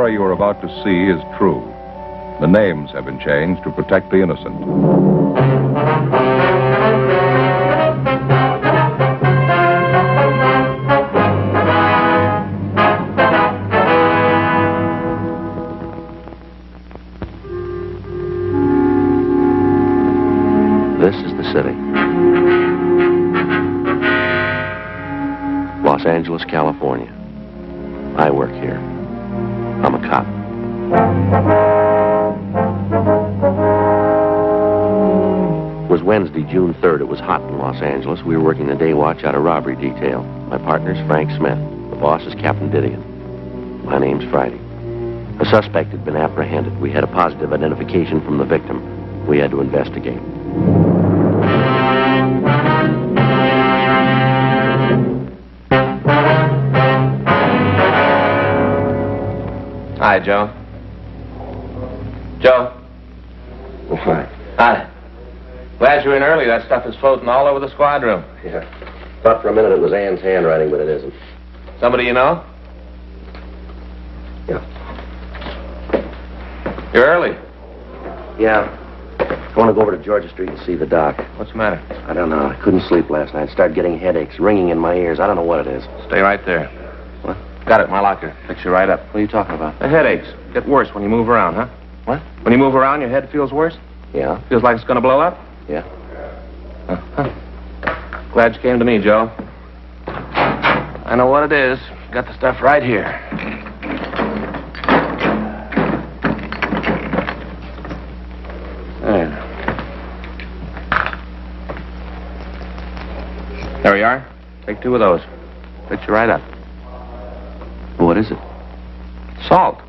story you are about to see is true. The names have been changed to protect the innocent. This is the city. Los Angeles, California. I work here. I'm a cop. It was Wednesday, June 3rd. It was hot in Los Angeles. We were working the day watch out of robbery detail. My partner's Frank Smith. The boss is Captain Didion. My name's Friday. A suspect had been apprehended. We had a positive identification from the victim. We had to investigate. Hi, Joe. Joe. Hi. Hi. Glad you're in early. That stuff is floating all over the squad room. Yeah. Thought for a minute it was Ann's handwriting, but it isn't. Somebody you know? Yeah. You're early. Yeah. I want to go over to Georgia Street and see the doc. What's the matter? I don't know. I couldn't sleep last night. Started getting headaches, ringing in my ears. I don't know what it is. Stay right there. What? Got it in my locker. Fix you right up. What are you talking about? The headaches get worse when you move around, huh? What? When you move around, your head feels worse? Yeah. Feels like it's going to blow up? Yeah. Glad you came to me, Joe. I know what it is. Got the stuff right here. There we are. Take 2 of those. Fix you right up. What is it? Salt.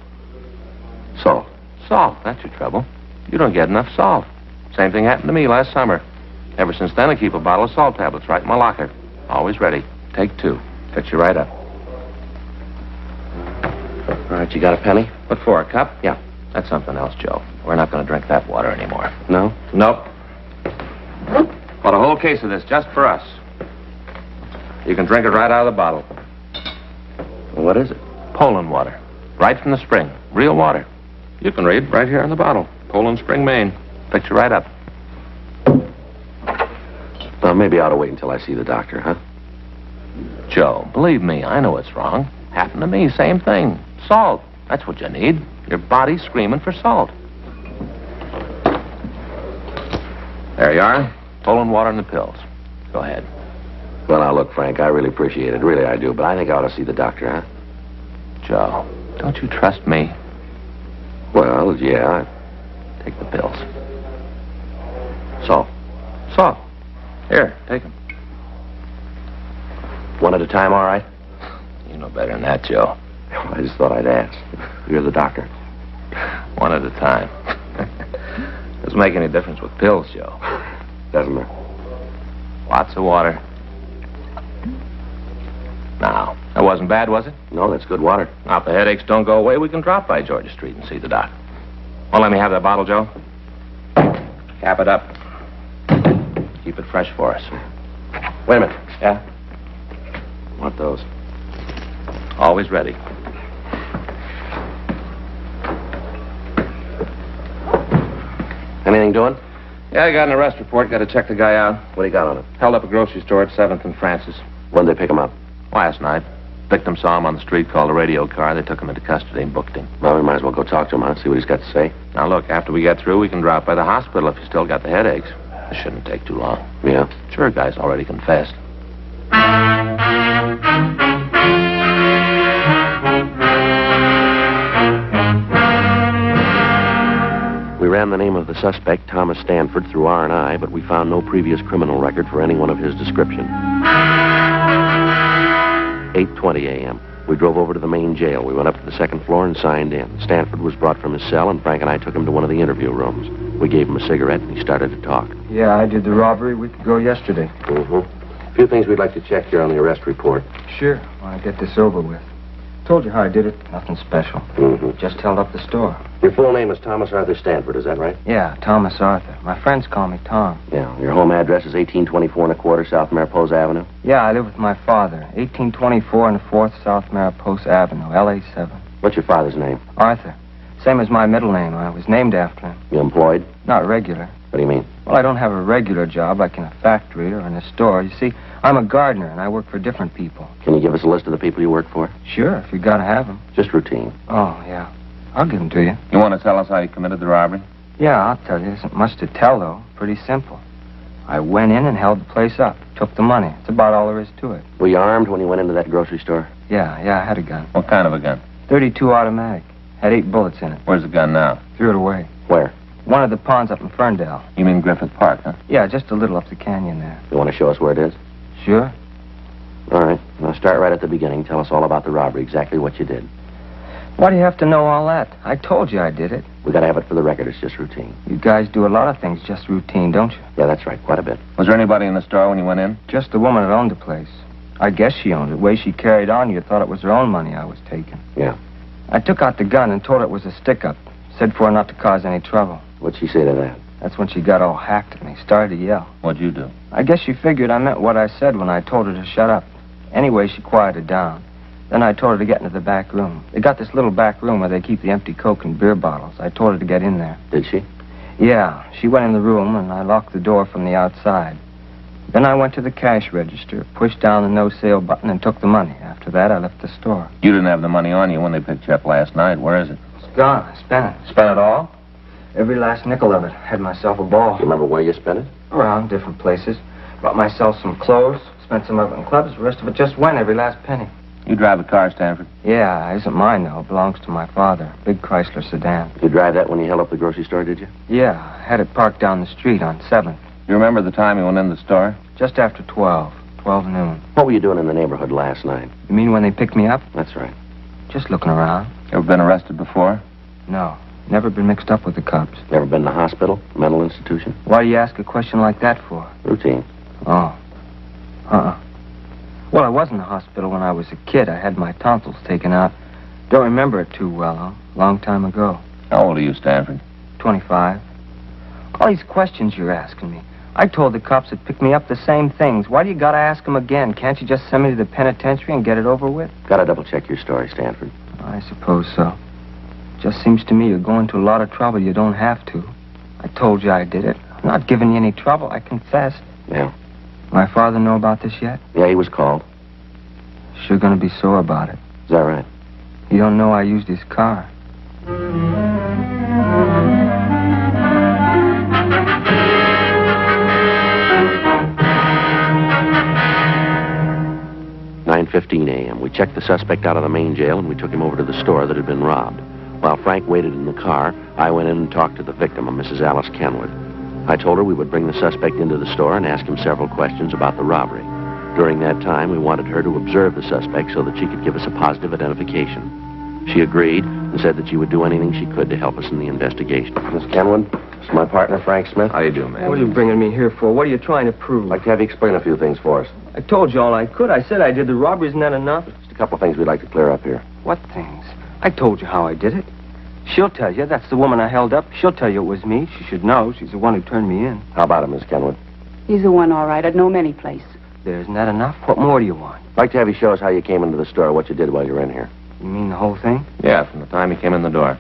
Salt. Salt. That's your trouble. You don't get enough salt. Same thing happened to me last summer. Ever since then, I keep a bottle of salt tablets right in my locker. Always ready. Take 2. Fix you right up. All right, you got a penny? What for, a cup? Yeah. That's something else, Joe. We're not going to drink that water anymore. No? Nope. Bought a whole case of this just for us. You can drink it right out of the bottle. Well, what is it? Poland water. Right from the spring. Real water. You can read right here on the bottle. Poland Spring, Maine. Fix you right up. Well, maybe I ought to wait until I see the doctor, huh? Joe, believe me, I know it's wrong. Happened to me, same thing. Salt. That's what you need. Your body's screaming for salt. There you are. Poland water and the pills. Go ahead. Well, now, look, Frank, I really appreciate it. Really, I do. But I think I ought to see the doctor, huh? Joe, don't you trust me? Well, yeah. Take the pills. Salt. Salt. Here, take them. One at a time, all right? You know better than that, Joe. I just thought I'd ask. You're the doctor. One at a time. Doesn't make any difference with pills, Joe. Doesn't it? Lots of water. Now, that wasn't bad, was it? No, that's good water. Now, if the headaches don't go away, we can drop by Georgia Street and see the doc. Well, let me have that bottle, Joe. Cap it up. Keep it fresh for us. Wait a minute. Yeah? Want those? Always ready. Anything doing? Yeah, I got an arrest report. Got to check the guy out. What do you got on it? Held up a grocery store at 7th and Francis. When'd they pick him up? Last night. Victim saw him on the street, called a radio car. They took him into custody and booked him. Well, we might as well go talk to him, huh? See what he's got to say. Now, look, after we get through, we can drop by the hospital if you still got the headaches. It shouldn't take too long. Yeah? Sure, guy's already confessed. We ran the name of the suspect, Thomas Stanford, through R&I, but we found no previous criminal record for anyone of his description. 8:20 a.m. We drove over to the main jail. We went up to the second floor and signed in. Stanford was brought from his cell, and Frank and I took him to one of the interview rooms. We gave him a cigarette, and he started to talk. Yeah, I did the robbery a week ago yesterday. Mm-hmm. A few things we'd like to check here on the arrest report. Sure, when I get this over with. Told you how I did it. Nothing special. Mm-hmm. Just held up the store. Your full name is Thomas Arthur Stanford, is that right? Yeah, Thomas Arthur. My friends call me Tom. Yeah. Your home address is 1824 1/4 South Mariposa Avenue? Yeah, I live with my father. 1824 and 4th South Mariposa Avenue, LA 7. What's your father's name? Arthur. Same as my middle name. I was named after him. You employed? Not regular. What do you mean? Well, I don't have a regular job like in a factory or in a store. You see, I'm a gardener, and I work for different people. Can you give us a list of the people you work for? Sure, if you gotta have them. Just routine. Oh, yeah. I'll give them to you. You want to tell us how you committed the robbery? Yeah, I'll tell you. There isn't much to tell, though. Pretty simple. I went in and held the place up. Took the money. That's about all there is to it. Were you armed when you went into that grocery store? Yeah, I had a gun. What kind of a gun? .32 automatic. Had 8 bullets in it. Where's the gun now? Threw it away. Where? One of the ponds up in Ferndale. You mean Griffith Park, huh? Yeah, just a little up the canyon there. You want to show us where it is? Sure. All right. Now start right at the beginning. Tell us all about the robbery, exactly what you did. Why do you have to know all that? I told you I did it. We got to have it for the record. It's just routine. You guys do a lot of things just routine, don't you? Yeah, that's right. Quite a bit. Was there anybody in the store when you went in? Just the woman that owned the place. I guess she owned it. The way she carried on, you thought it was her own money I was taking. Yeah. I took out the gun and told her it was a stick-up. Said for her not to cause any trouble. What'd she say to that? That's when she got all hacked at me. Started to yell. What'd you do? I guess she figured I meant what I said when I told her to shut up. Anyway, she quieted down. Then I told her to get into the back room. They got this little back room where they keep the empty Coke and beer bottles. I told her to get in there. Did she? Yeah, she went in the room, and I locked the door from the outside. Then I went to the cash register, pushed down the no-sale button, and took the money. After that, I left the store. You didn't have the money on you when they picked you up last night. Where is it? It's gone. I spent it. Spent it all? Every last nickel of it. Had myself a ball. You remember where you spent it? Around different places. Bought myself some clothes, spent some of it in clubs. The rest of it just went, every last penny. You drive a car, Stanford? Yeah, it isn't mine, though. It belongs to my father. Big Chrysler sedan. You drive that when you held up the grocery store, did you? Yeah, I had it parked down the street on 7th. You remember the time you went in the store? Just after 12 noon. What were you doing in the neighborhood last night? You mean when they picked me up? That's right. Just looking around. You ever been arrested before? No, never been mixed up with the cops. Never been to the hospital? Mental institution? Why do you ask a question like that for? Routine. Oh. Well, I was in the hospital when I was a kid. I had my tonsils taken out. Don't remember it too well, huh? Long time ago. How old are you, Stanford? 25. All these questions you're asking me. I told the cops that picked me up the same things. Why do you gotta ask them again? Can't you just send me to the penitentiary and get it over with? Gotta double-check your story, Stanford. I suppose so. Just seems to me you're going to a lot of trouble you don't have to. I told you I did it. I'm not giving you any trouble. I confessed. Yeah. My father know about this yet? Yeah, he was called. Sure gonna be sore about it. Is that right? You don't know I used his car. "9:15 a.m. We checked the suspect out of the main jail, and we took him over to the store that had been robbed. While Frank waited in the car, I went in and talked to the victim, a Mrs. Alice Kenwood. I told her we would bring the suspect into the store and ask him several questions about the robbery. During that time, we wanted her to observe the suspect so that she could give us a positive identification. She agreed and said that she would do anything she could to help us in the investigation. Miss Kenwood, this is my partner, Frank Smith. How you do, man? What are you bringing me here for? What are you trying to prove? I'd like to have you explain a few things for us. I told you all I could. I said I did the robbery. Isn't that enough? Just a couple of things we'd like to clear up here. What things? I told you how I did it. She'll tell you. That's the woman I held up. She'll tell you it was me. She should know. She's the one who turned me in. How about it, Miss Kenwood? He's the one, all right. I'd know him any place. There, isn't that enough? What more do you want? I'd like to have you show us how you came into the store, what you did while you were in here. You mean the whole thing? Yeah, from the time he came in the door.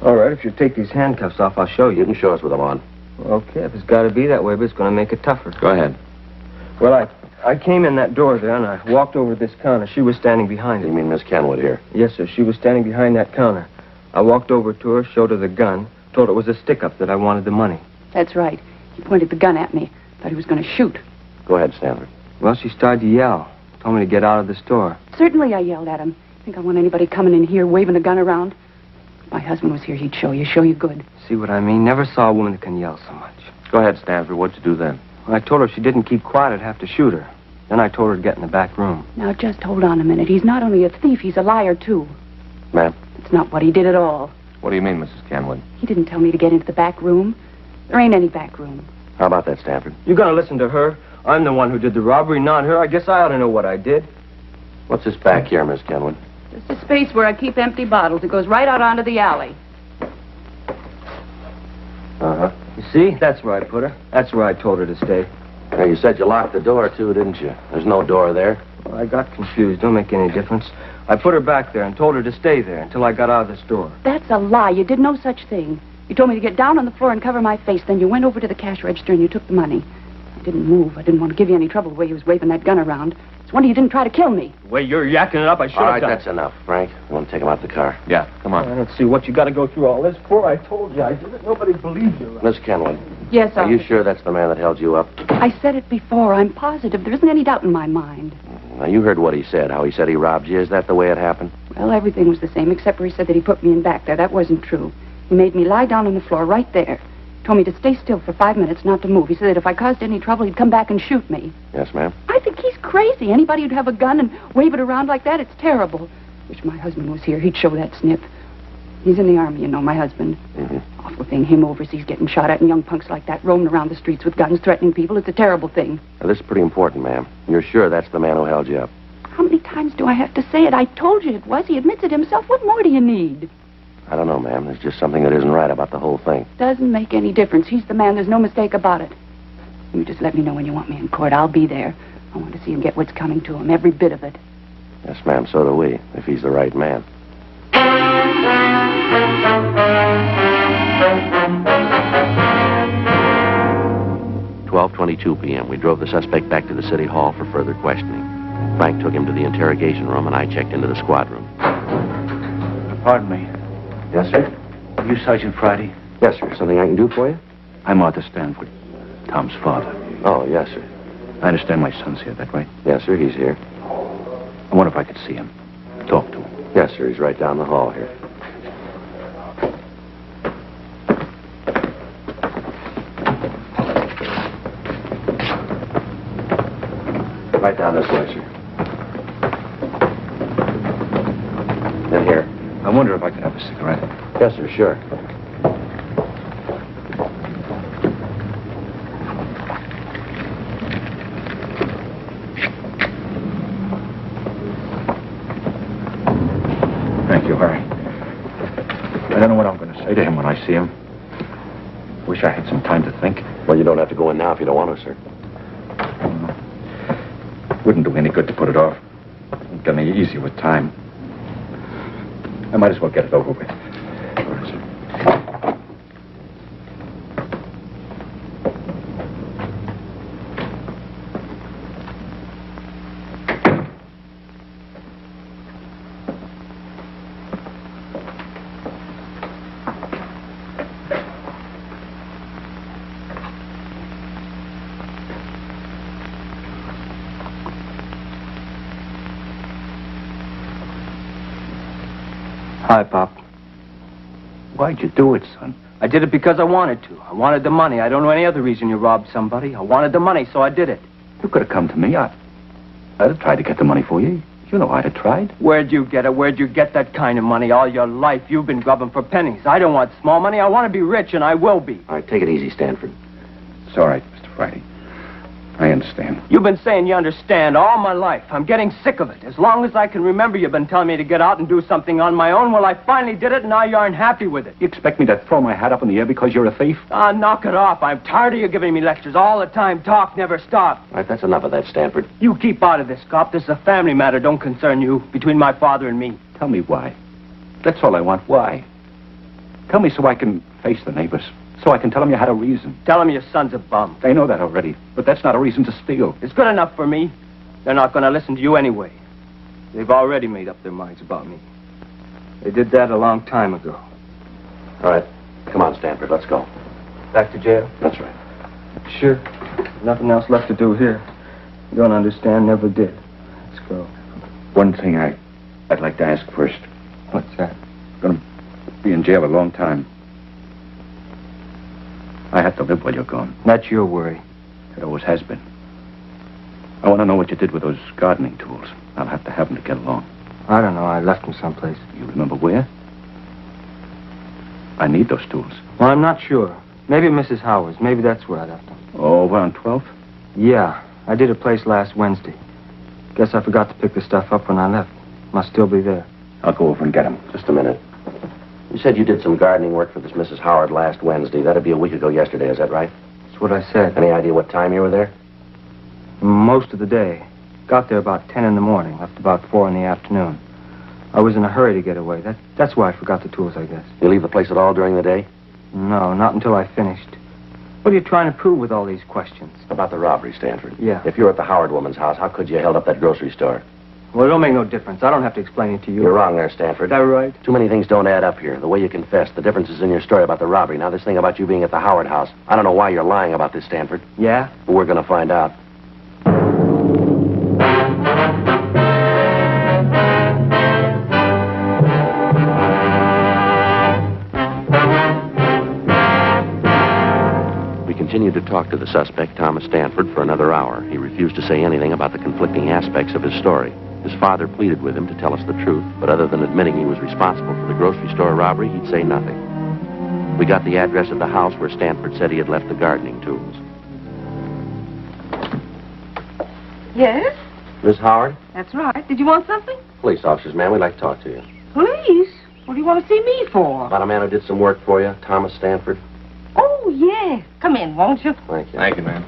All right, if you take these handcuffs off, I'll show You you. can show us with them on. Okay, if it's got to be that way, but it's going to make it tougher. Go ahead. Well, I came in that door there, and I walked over to this counter. She was standing behind You it. mean Miss Kenwood here? Yes, sir. She was standing behind that counter. I walked over to her, showed her the gun, told her it was a stick-up, that I wanted the money. That's right. He pointed the gun at me. Thought he was going to shoot. Go ahead, Stanford. Well, she started to yell. Told me to get out of the store. Certainly I yelled at him. Think I want anybody coming in here waving a gun around? If my husband was here, he'd show you good. See what I mean? Never saw a woman that can yell so much. Go ahead, Stanford. What'd you do then? When I told her if she didn't keep quiet, I'd have to shoot her. Then I told her to get in the back room. Now, just hold on a minute. He's not only a thief, he's a liar, too. Ma'am? It's not what he did at all. What do you mean, Mrs. Kenwood? He didn't tell me to get into the back room. There ain't any back room. How about that, Stanford? You gonna listen to her? I'm the one who did the robbery, not her. I guess I ought to know what I did. What's this back here, Miss Kenwood? Just a space where I keep empty bottles. It goes right out onto the alley. Uh-huh. You see? That's where I put her. That's where I told her to stay. Now, you said you locked the door, too, didn't you? There's no door there. Well, I got confused. Don't make any difference. I put her back there and told her to stay there until I got out of the store. That's a lie. You did no such thing. You told me to get down on the floor and cover my face. Then you went over to the cash register and you took the money. I didn't move. I didn't want to give you any trouble the way you was waving that gun around. It's a wonder you didn't try to kill me. The way you're yakking it up, I should All have right, done. that's enough, Frank. You want to take him out the car? Yeah, come on. I don't see what you got to go through all this for. I told you I did it. Nobody believes you. Miss Kenwood, Yes, are you sure that's the man that held you up? I said it before. I'm positive. There isn't any doubt in my mind. Now, you heard what he said, how he said he robbed you. Is that the way it happened? Well, everything was the same, except where he said that he put me in back there. That wasn't true. He made me lie down on the floor right there. Told me to stay still for 5 minutes, not to move. He said that if I caused any trouble, he'd come back and shoot me. Yes, ma'am. I think he's crazy. Anybody who'd have a gun and wave it around like that, it's terrible. Wish my husband was here. He'd show that snip. He's in the army, you know, my husband. Mm-hmm. Awful thing, him overseas getting shot at and young punks like that roaming around the streets with guns, threatening people. It's a terrible thing. Now, this is pretty important, ma'am. You're sure that's the man who held you up? How many times do I have to say it? I told you it was. He admits it himself. What more do you need? I don't know, ma'am. There's just something that isn't right about the whole thing. Doesn't make any difference. He's the man. There's no mistake about it. You just let me know when you want me in court. I'll be there. I want to see him get what's coming to him, every bit of it. Yes, ma'am, so do we, if he's the right man. 12:22 p.m. We drove the suspect back to the city hall for further questioning. Frank took him to the interrogation room, and I checked into the squad room. Pardon me. Yes, sir? Are you Sergeant Friday? Yes, sir. Something I can do for you? I'm Arthur Stanford, Tom's father. Oh, yes, sir. I understand my son's here, that right? Yes, sir, he's here. I wonder if I could see him. Talk to him. Yes, sir, he's right down the hall here. Right down this way, sir. In here. I wonder if I could have a cigarette. Yes, sir, sure. Thank you, Harry. I don't know what I'm going to say to him when I see him. Wish I had some time to think. Well, you don't have to go in now if you don't want to, sir. Wouldn't do any good to put it off. Won't get any easier with time. I might as well get it over with. All right, sir. Hi, Pop. Why'd you do it, son? I did it because I wanted to. I wanted the money. I don't know any other reason you robbed somebody. I wanted the money, so I did it. You could have come to me. I'd have tried to get the money for you. You know I'd have tried. Where'd you get it? Where'd you get that kind of money? All your life, you've been grubbing for pennies. I don't want small money. I want to be rich, and I will be. All right, take it easy, Stanford. It's all right, Mr. Friday. I understand. You've been saying you understand all my life. I'm getting sick of it. As long as I can remember, you've been telling me to get out and do something on my own. Well, I finally did it, and now you aren't happy with it. You expect me to throw my hat up in the air because you're a thief? Ah, knock it off. I'm tired of you giving me lectures all the time. Talk never stop. All right, that's enough of that, Stanford. You keep out of this, cop. This is a family matter. Don't concern you. Between my father and me. Tell me why. That's all I want. Why? Tell me so I can face the neighbors. So I can tell them you had a reason. Tell him your son's a bum. They know that already, but that's not a reason to steal. It's good enough for me. They're not going to listen to you anyway. They've already made up their minds about me. They did that a long time ago. All right, come on, Stanford, let's go. Back to jail? That's right. Sure. Nothing else left to do here. You don't understand, never did. Let's go. One thing I'd like to ask first. What's that? I'm going to be in jail a long time. I have to live while you're gone. That's your worry. It always has been. I want to know what you did with those gardening tools. I'll have to have them to get along. I don't know. I left them someplace. You remember where? I need those tools. Well, I'm not sure. Maybe Mrs. Howard's. Maybe that's where I left them. Oh, over on 12th? Yeah. I did a place last Wednesday. Guess I forgot to pick the stuff up when I left. Must still be there. I'll go over and get them. Just a minute. You said you did some gardening work for this Mrs. Howard last Wednesday. That'd be a week ago yesterday, is that right? That's what I said. Any idea what time you were there? Most of the day. Got there about 10 in the morning, left about 4 in the afternoon. I was in a hurry to get away. That's why I forgot the tools, I guess. You leave the place at all during the day? No, not until I finished. What are you trying to prove with all these questions? About the robbery, Stanford. Yeah. If you were at the Howard woman's house, how could you have held up that grocery store? Well, it don't make no difference. I don't have to explain it to you. You're wrong there, Stanford. Is that right? Too many things don't add up here. The way you confessed, the differences in your story about the robbery. Now, this thing about you being at the Howard house. I don't know why you're lying about this, Stanford. Yeah? But we're going to find out. We continued to talk to the suspect, Thomas Stanford, for another hour. He refused to say anything about the conflicting aspects of his story. His father pleaded with him to tell us the truth, but other than admitting he was responsible for the grocery store robbery, he'd say nothing. We got the address of the house where Stanford said he had left the gardening tools. Yes, Miss Howard? that's right. Did you want something? Police officers, ma'am. We'd like to talk to you. Police? What do you want to see me for? About a man who did some work for you, Thomas Stanford. Oh, yes. Come in, won't you? Thank you. Thank you, ma'am.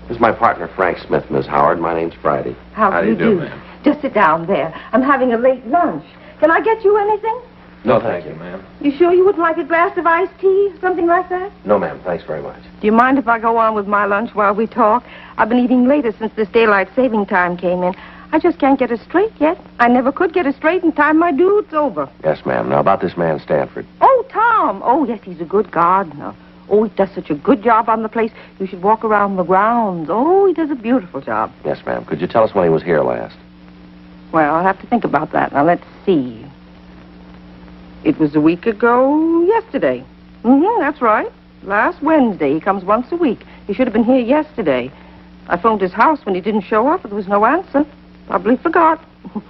This is my partner, Frank Smith, Miss Howard. My name's Friday. How do you do, ma'am? Just sit down there. I'm having a late lunch. Can I get you anything? No, thank you, ma'am. You sure you would like a glass of iced tea? Something like that? No, ma'am. Thanks very much. Do you mind if I go on with my lunch while we talk? I've been eating later since this daylight saving time came in. I just can't get it straight yet. I never could get it straight in time my dude's over. Yes, ma'am. Now, about this man, Stanford. Oh, Tom. Oh, yes, he's a good gardener. Oh, he does such a good job on the place. You should walk around the grounds. Oh, he does a beautiful job. Yes, ma'am. Could you tell us when he was here last? Well, I'll have to think about that. Now, let's see. It was a week ago yesterday. That's right. Last Wednesday. He comes once a week. He should have been here yesterday. I phoned his house when he didn't show up, but there was no answer. Probably forgot.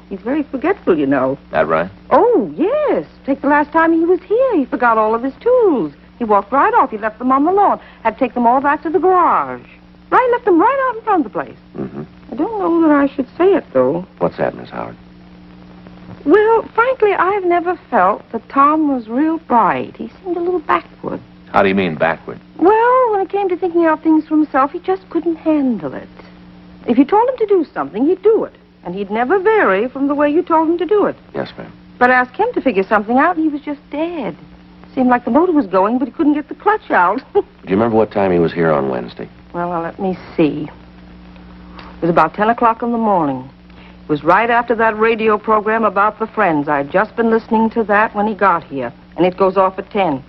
He's very forgetful, you know. That right? Oh, yes. Take the last time he was here. He forgot all of his tools. He walked right off. He left them on the lawn. Had to take them all back to the garage. Right, left them right out in front of the place. Mm-hmm. I don't know that I should say it, though. What's that, Miss Howard? Well, frankly, I've never felt that Tom was real bright. He seemed a little backward. How do you mean backward? Well, when it came to thinking out things for himself, he just couldn't handle it. If you told him to do something, he'd do it. And he'd never vary from the way you told him to do it. Yes, ma'am. But ask him to figure something out, and he was just dead. Seemed like the motor was going, but he couldn't get the clutch out. Do you remember what time he was here on Wednesday? Well, now, let me see. It was about 10 o'clock in the morning. It was right after that radio program about the Friends. I'd just been listening to that when he got here, and it goes off at 10.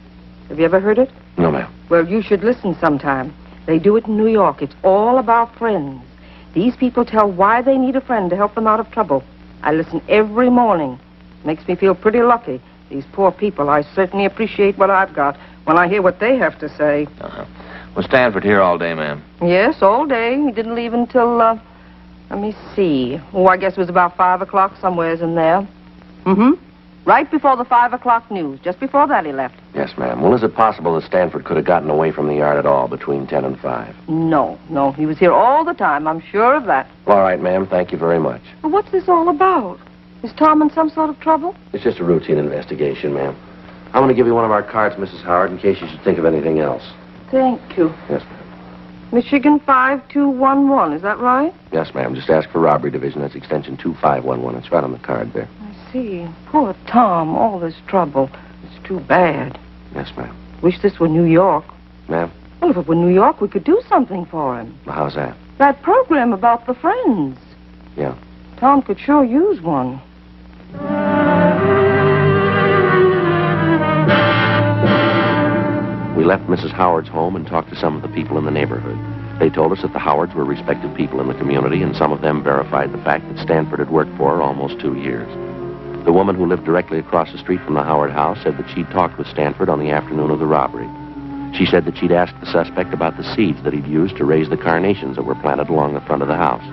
Have you ever heard it? No, ma'am. Well, you should listen sometime. They do it in New York. It's all about friends. These people tell why they need a friend to help them out of trouble. I listen every morning. Makes me feel pretty lucky. These poor people, I certainly appreciate what I've got when I hear what they have to say. Uh-huh. Was Stanford here all day, ma'am? Yes, all day. He didn't leave until, let me see. Oh, I guess it was about 5 o'clock, somewheres in there. Right before the 5 o'clock news. Just before that he left. Yes, ma'am. Well, is it possible that Stanford could have gotten away from the yard at all between 10 and 5? No. He was here all the time. I'm sure of that. All right, ma'am. Thank you very much. But what's this all about? Is Tom in some sort of trouble? It's just a routine investigation, ma'am. I'm going to give you one of our cards, Mrs. Howard, in case you should think of anything else. Thank you. Yes, ma'am. Michigan 5211, is that right? Yes, ma'am. Just ask for Robbery Division. That's extension 2511. It's right on the card there. I see. Poor Tom, all this trouble. It's too bad. Yes, ma'am. Wish this were New York. Ma'am? Well, if it were New York, we could do something for him. Well, how's that? That program about the Friends. Yeah. Tom could sure use one. We left Mrs. Howard's home and talked to some of the people in the neighborhood. They told us that the Howards were respected people in the community, and some of them verified the fact that Stanford had worked for her almost 2 years. The woman who lived directly across the street from the Howard house said that she'd talked with Stanford on the afternoon of the robbery. She said that she'd asked the suspect about the seeds that he'd used to raise the carnations that were planted along the front of the house.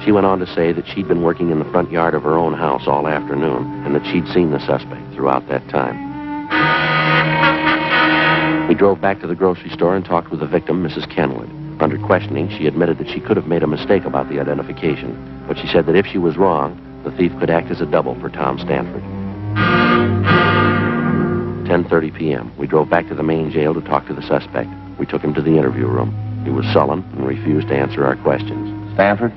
She went on to say that she'd been working in the front yard of her own house all afternoon, and that she'd seen the suspect throughout that time. We drove back to the grocery store and talked with the victim, Mrs. Kenwood. Under questioning, she admitted that she could have made a mistake about the identification, but she said that if she was wrong, the thief could act as a double for Tom Stanford. 10:30 p.m. We drove back to the main jail to talk to the suspect. We took him to the interview room. He was sullen and refused to answer our questions. Stanford,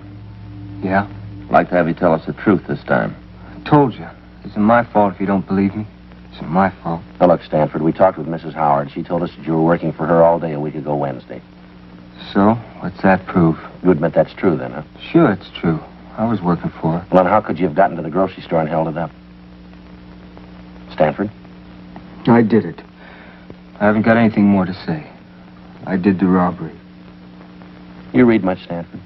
Yeah? I'd like to have you tell us the truth this time. I told you. It isn't my fault if you don't believe me. It isn't my fault. Now, look, Stanford, we talked with Mrs. Howard. She told us that you were working for her all day a week ago Wednesday. So? What's that prove? You admit that's true, then, huh? Sure, it's true. I was working for her. Well, then how could you have gotten to the grocery store and held it up? Stanford? I did it. I haven't got anything more to say. I did the robbery. You read much, Stanford?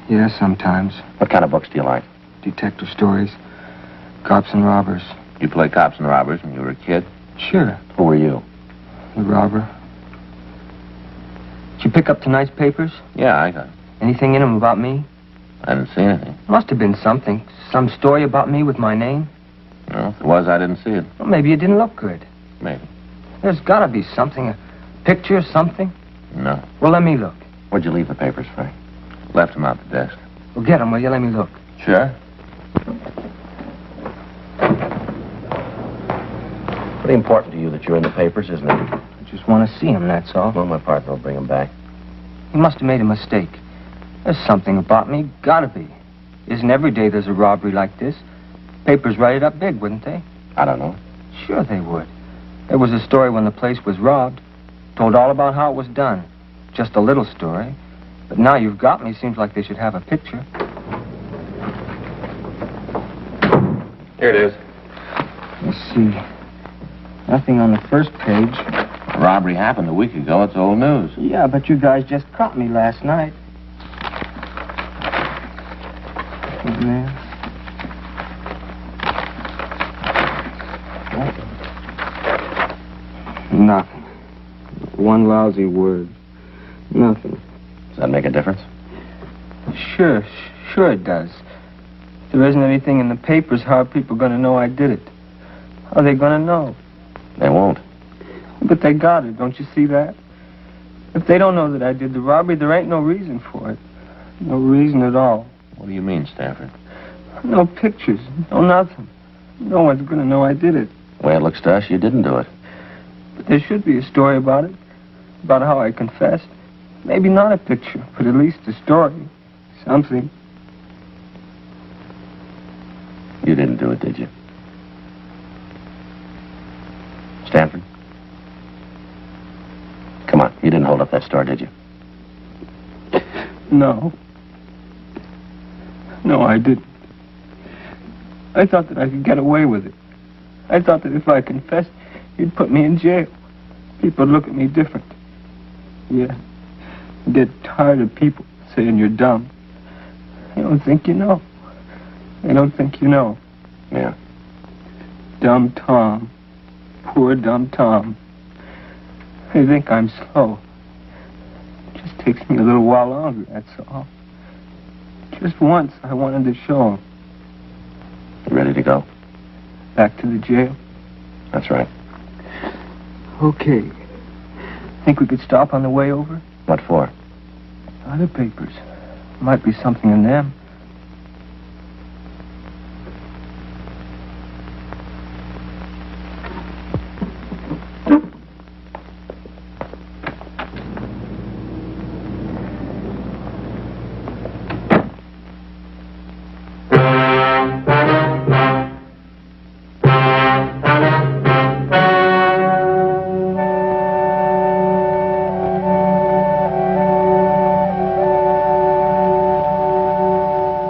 Yeah, sometimes. What kind of books do you like? Detective stories. Cops and robbers. You played cops and robbers when you were a kid? Sure. Who were you? The robber. Did you pick up tonight's papers? Yeah, I got it. Anything in them about me? I didn't see anything. Must have been something. Some story about me with my name. No, if it was, I didn't see it. Well, maybe it didn't look good. Maybe. There's got to be something. A picture or something. No. Well, let me look. Where'd you leave the papers, Frank? Left them out the desk. Well, get them, will you? Let me look. Sure. Pretty important to you that you're in the papers, isn't it? I just want to see him, that's all. Well, my partner will bring them back. He must have made a mistake. There's something about me. Gotta be. Isn't every day there's a robbery like this? Papers write it up big, wouldn't they? I don't know. Sure they would. There was a story when the place was robbed. Told all about how it was done. Just a little story. But now you've got me, seems like they should have a picture. Here it is. Let's see. Nothing on the first page. The robbery happened a week ago. It's old news. Yeah, but you guys just caught me last night. Man. Nothing. One lousy word. Nothing. Does that make a difference? Sure it does. If there isn't anything in the papers, how are people going to know I did it? How are they going to know? They won't. But they got it, don't you see that? If they don't know that I did the robbery, there ain't no reason for it. No reason at all. What do you mean, Stanford? No pictures, no nothing. No one's going to know I did it. The way it looks to us, you didn't do it. But there should be a story about it. About how I confessed. Maybe not a picture, but at least a story. Something. You didn't do it, did you? Stanford? Come on, you didn't hold up that store, did you? No. No, I didn't. I thought that I could get away with it. I thought that if I confessed, you'd put me in jail. People'd look at me different. Yeah. You get tired of people saying you're dumb. They don't think you know. They don't think you know. Yeah. Dumb Tom. Poor dumb Tom. They think I'm slow. It just takes me a little while longer, that's all. Just once, I wanted to show them. You ready to go? Back to the jail? That's right. Okay. Think we could stop on the way over? What for? Other papers. Might be something in them.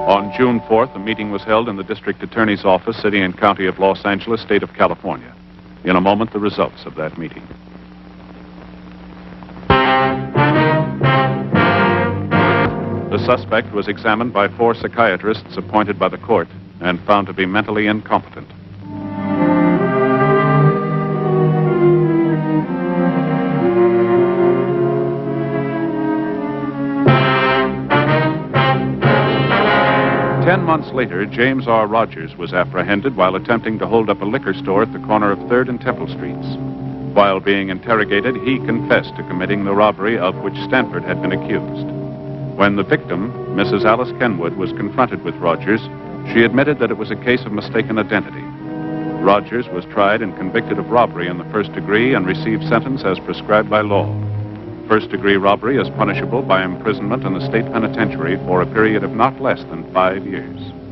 On June 4th, a meeting was held in the District Attorney's Office, City and County of Los Angeles, State of California. In a moment, the results of that meeting. The suspect was examined by 4 psychiatrists appointed by the court and found to be mentally incompetent. Months later, James R. Rogers was apprehended while attempting to hold up a liquor store at the corner of 3rd and Temple Streets. While being interrogated, he confessed to committing the robbery of which Stanford had been accused. When the victim, Mrs. Alice Kenwood, was confronted with Rogers, she admitted that it was a case of mistaken identity. Rogers was tried and convicted of robbery in the 1st degree and received sentence as prescribed by law. First-degree robbery is punishable by imprisonment in the state penitentiary for a period of not less than 5 years.